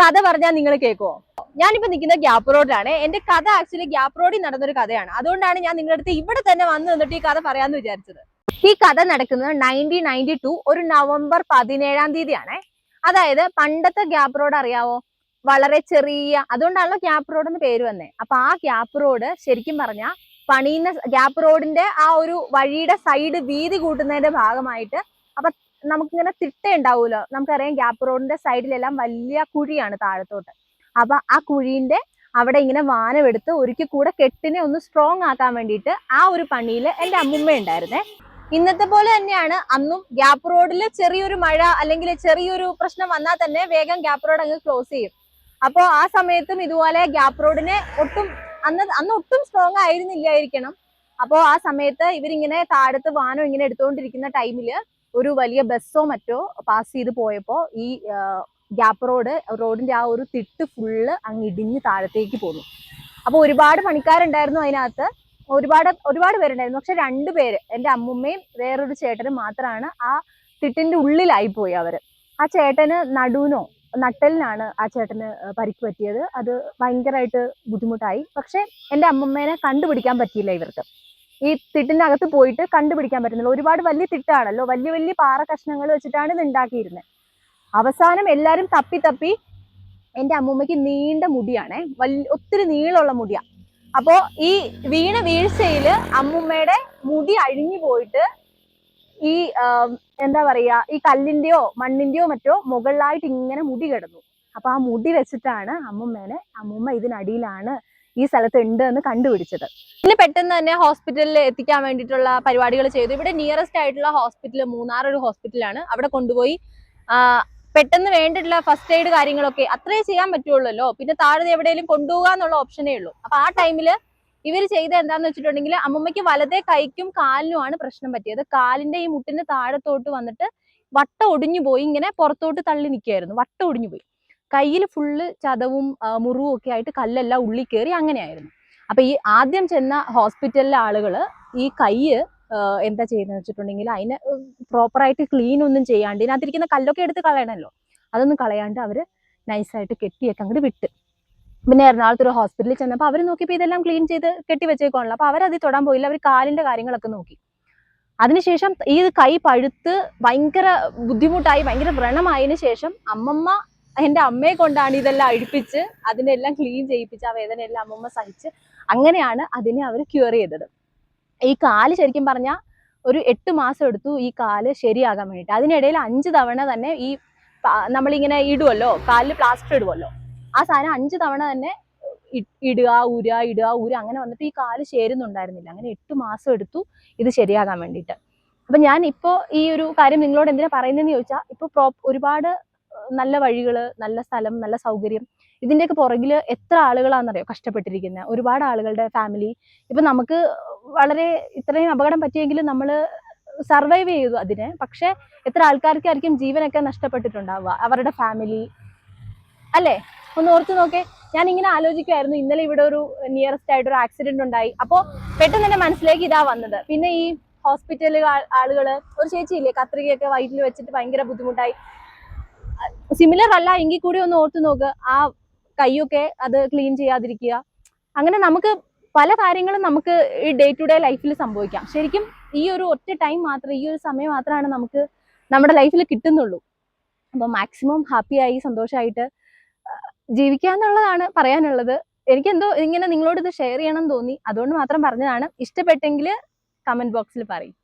കഥ പറഞ്ഞാൽ നിങ്ങൾ കേൾക്കുമോ? ഞാനിപ്പോ നിൽക്കുന്ന ഗ്യാപ്പ് റോഡിലാണ്. എന്റെ കഥ ആക്ച്വലി ഗ്യാപ്പ് റോഡിൽ നടന്നൊരു കഥയാണ്. അതുകൊണ്ടാണ് ഞാൻ നിങ്ങളുടെ അടുത്ത് ഇവിടെ തന്നെ വന്ന് നിന്നിട്ട് ഈ കഥ പറയാന്ന് വിചാരിച്ചത്. ഈ കഥ നടക്കുന്നത് 1992 ഒരു നവംബർ 17-ാം തീയതിയാണ്. അതായത് പണ്ടത്തെ ഗ്യാപ്പ് റോഡ് അറിയാവോ? വളരെ ചെറിയ, അതുകൊണ്ടാണല്ലോ ഗ്യാപ്പ് റോഡ് എന്ന് പേര് വന്നേ. അപ്പൊ ആ ഗ്യാപ്പ് റോഡ് ശരിക്കും പറഞ്ഞാൽ പണിയുന്ന ഗ്യാപ്പ് റോഡിന്റെ ആ ഒരു വഴിയുടെ സൈഡ് വീതി കൂട്ടുന്നതിന്റെ ഭാഗമായിട്ട് അപ്പൊ നമുക്കിങ്ങനെ തിട്ട ഉണ്ടാവുമല്ലോ. നമുക്കറിയാം ഗ്യാപ്പ് റോഡിന്റെ സൈഡിലെല്ലാം വലിയ കുഴിയാണ് താഴത്തോട്ട്. അപ്പൊ ആ കുഴീന്റെ അവിടെ ഇങ്ങനെ വാനമെടുത്ത് ഒരിക്കൽ കൂടെ കെട്ടിനെ ഒന്ന് സ്ട്രോങ് ആക്കാൻ വേണ്ടിയിട്ട് ആ ഒരു പണിയിൽ എന്റെ അമ്മുമ്മ ഉണ്ടായിരുന്നേ. ഇന്നത്തെ പോലെ തന്നെയാണ് അന്നും. ഗ്യാപ്പ് റോഡിൽ ചെറിയൊരു മഴ അല്ലെങ്കിൽ ചെറിയൊരു പ്രശ്നം വന്നാൽ തന്നെ വേഗം ഗ്യാപ്പ് റോഡ് അങ്ങ് ക്ലോസ് ചെയ്യും. അപ്പോൾ ആ സമയത്തും ഇതുപോലെ ഗ്യാപ്പ് റോഡിനെ അന്ന് ഒട്ടും സ്ട്രോങ് ആയിരുന്നില്ലായിരിക്കണം. അപ്പോൾ ആ സമയത്ത് ഇവരിങ്ങനെ താഴത്ത് വാനം ഇങ്ങനെ എടുത്തുകൊണ്ടിരിക്കുന്ന ടൈമില് ഒരു വലിയ ബസ്സോ മറ്റോ പാസ് ചെയ്ത് പോയപ്പോ ഈ ഗ്യാപ്പ് റോഡിന്റെ ആ ഒരു തിട്ട് ഫുള്ള് അങ്ങ് ഇടിഞ്ഞ് താഴത്തേക്ക് പോന്നു. അപ്പൊ ഒരുപാട് പണിക്കാരുണ്ടായിരുന്നു അതിനകത്ത്, ഒരുപാട് പേരുണ്ടായിരുന്നു. പക്ഷെ 2 പേര്, എന്റെ അമ്മുമ്മയും വേറൊരു ചേട്ടനും മാത്രമാണ് ആ തിട്ടിന്റെ ഉള്ളിലായി പോയി അവര്. ആ ചേട്ടന് നട്ടലിനാണ് ആ ചേട്ടന് പരിക്ക് പറ്റിയത്. അത് ഭയങ്കരമായിട്ട് ബുദ്ധിമുട്ടായി. പക്ഷെ എന്റെ അമ്മുമ്മേനെ കണ്ടുപിടിക്കാൻ പറ്റിയില്ല ഇവർക്ക്. ഈ തിട്ടിന്റെ അകത്ത് പോയിട്ട് കണ്ടുപിടിക്കാൻ പറ്റുന്നില്ല. ഒരുപാട് വലിയ തിട്ടാണല്ലോ, വലിയ വലിയ പാറ കഷ്ണങ്ങൾ വെച്ചിട്ടാണ് ഇത് ഉണ്ടാക്കിയിരുന്നത്. അവസാനം എല്ലാരും തപ്പി എന്റെ അമ്മൂമ്മയ്ക്ക് നീണ്ട മുടിയാണേ, ഒത്തിരി നീളമുള്ള മുടിയാ. അപ്പോ ഈ വീഴ്ചയില് അമ്മൂമ്മയുടെ മുടി അഴിഞ്ഞു പോയിട്ട് ഈ എന്താ പറയാ, ഈ കല്ലിന്റെയോ മണ്ണിന്റെയോ മറ്റോ മുകളിലായിട്ട് ഇങ്ങനെ മുടി കിടന്നു. അപ്പൊ ആ മുടി വെച്ചിട്ടാണ് അമ്മൂമ്മ ഇതിനടിയിലാണ് ഈ സ്ഥലത്ത് ഉണ്ട് എന്ന് കണ്ടുപിടിച്ചത്. പിന്നെ പെട്ടെന്ന് തന്നെ ഹോസ്പിറ്റലിൽ എത്തിക്കാൻ വേണ്ടിയിട്ടുള്ള പരിപാടികൾ ചെയ്തു. ഇവിടെ നിയറസ്റ്റ് ആയിട്ടുള്ള ഹോസ്പിറ്റൽ മൂന്നാർ ഒരു ഹോസ്പിറ്റലാണ്. അവിടെ കൊണ്ടുപോയി പെട്ടെന്ന് വേണ്ടിയിട്ടുള്ള ഫസ്റ്റ് എയ്ഡ് കാര്യങ്ങളൊക്കെ അത്രേ ചെയ്യാൻ പറ്റുള്ളൂ. പിന്നെ താഴെ എവിടെയെങ്കിലും കൊണ്ടുപോകുക എന്നുള്ള ഓപ്ഷനേ ഉള്ളൂ. അപ്പൊ ആ ടൈമില് ഇവർ ചെയ്ത എന്താന്ന് വെച്ചിട്ടുണ്ടെങ്കിൽ അമ്മമ്മയ്ക്ക് വലതേ കൈക്കും കാലിനുമാണ് പ്രശ്നം പറ്റിയത്. കാലിന്റെ ഈ മുട്ടിന് താഴത്തോട്ട് വന്നിട്ട് വട്ട ഒടിഞ്ഞു പോയി, ഇങ്ങനെ പുറത്തോട്ട് തള്ളി നിൽക്കുകയായിരുന്നു. വട്ട ഒടിഞ്ഞു പോയി. കയ്യിൽ ഫുള്ള് ചതവും മുറിവും ഒക്കെ ആയിട്ട് കല്ലെല്ലാം ഉള്ളിൽ കയറി, അങ്ങനെയായിരുന്നു. അപ്പൊ ഈ ആദ്യം ചെന്ന ഹോസ്പിറ്റലിലെ ആളുകള് ഈ കൈ എന്താ ചെയ്യുന്നത് വെച്ചിട്ടുണ്ടെങ്കിൽ അതിന് പ്രോപ്പറായിട്ട് ക്ലീൻ ഒന്നും ചെയ്യാണ്ട് ഇതിനകത്തിരിക്കുന്ന കല്ലൊക്കെ എടുത്ത് കളയണമല്ലോ, അതൊന്നും കളയാണ്ട് അവര് നൈസായിട്ട് കെട്ടിയൊക്കെ അങ്ങോട്ട് വിട്ട്. പിന്നെ എറണാകുളത്ത് ഒരു ഹോസ്പിറ്റലിൽ ചെന്നപ്പോൾ അവർ നോക്കിയപ്പോൾ ഇതെല്ലാം ക്ലീൻ ചെയ്ത് കെട്ടി വെച്ചേക്കാണല്ലോ. അപ്പൊ അവരത് തൊടാൻ പോയില്ല. അവർ കാലിന്റെ കാര്യങ്ങളൊക്കെ നോക്കി. അതിനുശേഷം ഈ കൈ പഴുത്ത് ഭയങ്കര ബുദ്ധിമുട്ടായി, ഭയങ്കര വ്രണമായതിനു ശേഷം എന്റെ അമ്മയെ കൊണ്ടാണ് ഇതെല്ലാം അഴിപ്പിച്ച് അതിനെല്ലാം ക്ലീൻ ചെയ്യിപ്പിച്ച് ആ വേദനയെല്ലാം അമ്മമ്മ സഹിച്ച് അങ്ങനെയാണ് അതിനെ അവർ ക്യൂർ ചെയ്തത്. ഈ കാല് ശരിക്കും പറഞ്ഞാൽ ഒരു 8 മാസം എടുത്തു ഈ കാല് ശരിയാകാൻ വേണ്ടിയിട്ട്. അതിനിടയിൽ 5 തവണ തന്നെ ഈ നമ്മളിങ്ങനെ ഇടുമല്ലോ, കാലിൽ പ്ലാസ്റ്റർ ഇടുമല്ലോ, ആ സാധനം 5 തവണ തന്നെ ഇടുക ഊര അങ്ങനെ വന്നിട്ട് ഈ കാല് ചേരുന്നുണ്ടായിരുന്നില്ല. അങ്ങനെ 8 മാസം എടുത്തു ഇത് ശരിയാകാൻ വേണ്ടിയിട്ട്. അപ്പൊ ഞാൻ ഇപ്പോൾ ഈ ഒരു കാര്യം നിങ്ങളോട് എന്തിനാ പറയുന്നതെന്ന് ചോദിച്ചാൽ, ഇപ്പൊ ഒരുപാട് നല്ല വഴികള്, നല്ല സ്ഥലം, നല്ല സൗകര്യം, ഇതിന്റെയൊക്കെ പുറകിൽ എത്ര ആളുകളാണെന്നറിയോ കഷ്ടപ്പെട്ടിരിക്കുന്നത്. ഒരുപാട് ആളുകളുടെ ഫാമിലി. ഇപ്പൊ നമുക്ക് വളരെ ഇത്രയും അപകടം പറ്റിയെങ്കിലും നമ്മൾ സർവൈവ് ചെയ്തു അതിനെ. പക്ഷെ എത്ര ആൾക്കാർക്കായിരിക്കും ജീവനൊക്കെ നഷ്ടപ്പെട്ടിട്ടുണ്ടാവുക, അവരുടെ ഫാമിലി അല്ലേ? ഒന്ന് ഓർത്ത് നോക്കേ. ഞാൻ ഇങ്ങനെ ആലോചിക്കുമായിരുന്നു, ഇന്നലെ ഇവിടെ ഒരു നിയറസ്റ്റ് ആയിട്ട് ഒരു ആക്സിഡന്റ് ഉണ്ടായി. അപ്പോൾ പെട്ടെന്ന് തന്നെ മനസ്സിലേക്ക് ഇതാ വന്നത്. പിന്നെ ഈ ഹോസ്പിറ്റലിൽ ആളുകള്, ഒരു ചേച്ചിയില്ലേ കത്രികയൊക്കെ വയറ്റിൽ വെച്ചിട്ട് ഭയങ്കര ബുദ്ധിമുട്ടായി. സിമിലർ അല്ല എങ്കിൽ കൂടി ഒന്ന് ഓർത്ത് നോക്ക്, ആ കൈയൊക്കെ അത് ക്ലീൻ ചെയ്യാതിരിക്കുക. അങ്ങനെ നമുക്ക് പല കാര്യങ്ങളും നമുക്ക് ഈ ഡേ ടു ഡേ ലൈഫിൽ സംഭവിക്കാം. ശരിക്കും ഈ ഒരു ഒറ്റ ടൈം മാത്രം, ഈ ഒരു സമയം മാത്രമാണ് നമുക്ക് നമ്മുടെ ലൈഫിൽ കിട്ടുന്നുള്ളൂ. അപ്പൊ മാക്സിമം ഹാപ്പിയായി സന്തോഷമായിട്ട് ജീവിക്കുക എന്നുള്ളതാണ് പറയാനുള്ളത്. എനിക്കെന്തോ ഇങ്ങനെ നിങ്ങളോട് ഇത് ഷെയർ ചെയ്യണം എന്ന് തോന്നി, അതുകൊണ്ട് മാത്രം പറഞ്ഞതാണ്. ഇഷ്ടപ്പെട്ടെങ്കിൽ കമന്റ് ബോക്സിൽ പറയും.